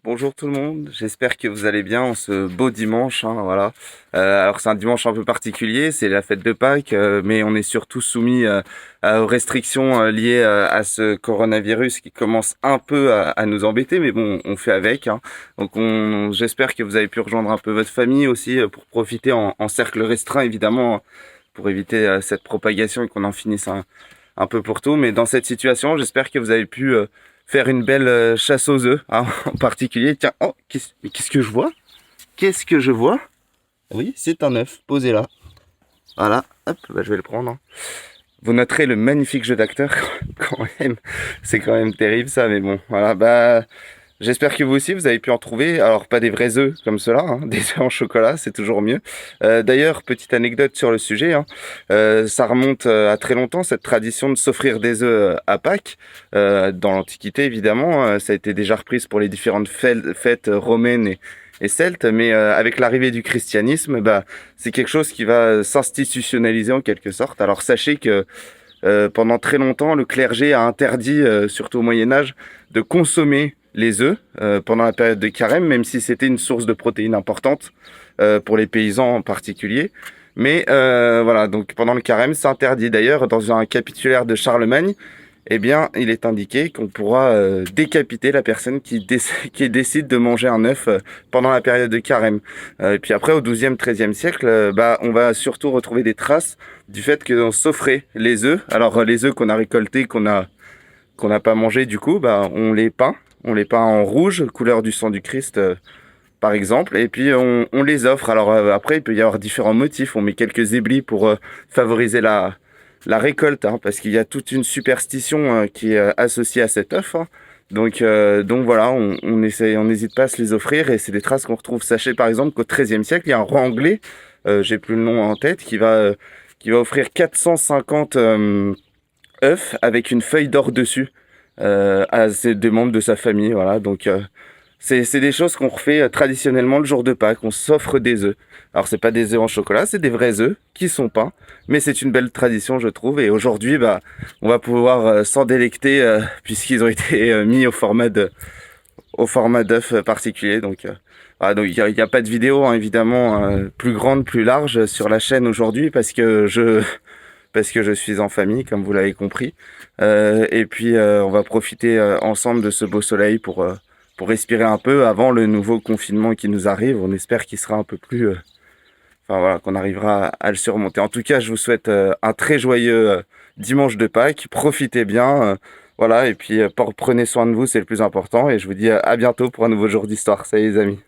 Bonjour tout le monde, j'espère que vous allez bien en ce beau dimanche, hein, voilà. Alors c'est un dimanche un peu particulier, c'est la fête de Pâques, mais on est surtout soumis aux restrictions liées à ce coronavirus qui commence un peu à nous embêter, mais bon, on fait avec, hein. Donc j'espère que vous avez pu rejoindre un peu votre famille aussi pour profiter en cercle restreint, évidemment, pour éviter cette propagation et qu'on en finisse un peu pour tout. Mais dans cette situation, j'espère que vous avez pu faire une belle chasse aux œufs, hein, en particulier. Tiens, oh, mais qu'est-ce que je vois? Qu'est-ce que je vois? Oui, c'est un œuf, posé là. Voilà, hop, bah, je vais le prendre, hein. Vous noterez le magnifique jeu d'acteur quand même. C'est quand même terrible ça, mais bon, voilà, bah... J'espère que vous aussi, vous avez pu en trouver. Alors, pas des vrais œufs comme cela, hein, des œufs en chocolat, c'est toujours mieux. D'ailleurs, petite anecdote sur le sujet, hein, ça remonte à très longtemps, cette tradition de s'offrir des œufs à Pâques. Dans l'Antiquité, évidemment, ça a été déjà reprise pour les différentes fêtes romaines et celtes, mais avec l'arrivée du christianisme, bah, c'est quelque chose qui va s'institutionnaliser en quelque sorte. Alors, sachez que pendant très longtemps, le clergé a interdit, surtout au Moyen-Âge, de consommer les œufs pendant la période de carême, même si c'était une source de protéines importante pour les paysans en particulier. Mais voilà, donc pendant le carême, c'est interdit. D'ailleurs, dans un capitulaire de Charlemagne, eh bien, il est indiqué qu'on pourra décapiter la personne qui décide de manger un œuf pendant la période de carême. Et puis après, au XIIe, XIIIe siècle, bah, on va surtout retrouver des traces du fait qu'on s'offrait les œufs. Alors, les œufs qu'on a récoltés, qu'on n'a pas mangés, du coup, bah, on les peint. On les peint en rouge, couleur du sang du Christ, par exemple. Et puis, on les offre. Alors, après, il peut y avoir différents motifs. On met quelques éblis pour favoriser la récolte, hein, parce qu'il y a toute une superstition qui est associée à cet œuf, hein. Donc voilà, on essaie, on n'hésite pas à se les offrir et c'est des traces qu'on retrouve. Sachez par exemple qu'au XIIIe siècle, il y a un roi anglais, j'ai plus le nom en tête, qui va offrir 450 œufs avec une feuille d'or dessus à des membres de sa famille. Voilà, donc c'est des choses qu'on refait traditionnellement le jour de Pâques. On s'offre des œufs. Alors c'est pas des œufs en chocolat, c'est des vrais œufs qui sont peints, mais c'est une belle tradition, je trouve. Et aujourd'hui, bah, on va pouvoir s'en délecter puisqu'ils ont été mis au format d'œuf particulier. Donc, voilà, donc il y a pas de vidéo, hein, évidemment, plus grande, plus large sur la chaîne aujourd'hui parce que je suis en famille, comme vous l'avez compris. Et puis on va profiter ensemble de ce beau soleil pour respirer un peu avant le nouveau confinement qui nous arrive. On espère qu'il sera un peu plus... enfin voilà, qu'on arrivera à le surmonter. En tout cas, je vous souhaite un très joyeux dimanche de Pâques. Profitez bien. Voilà, et puis prenez soin de vous, c'est le plus important. Et je vous dis à bientôt pour un nouveau jour d'histoire. Salut les amis.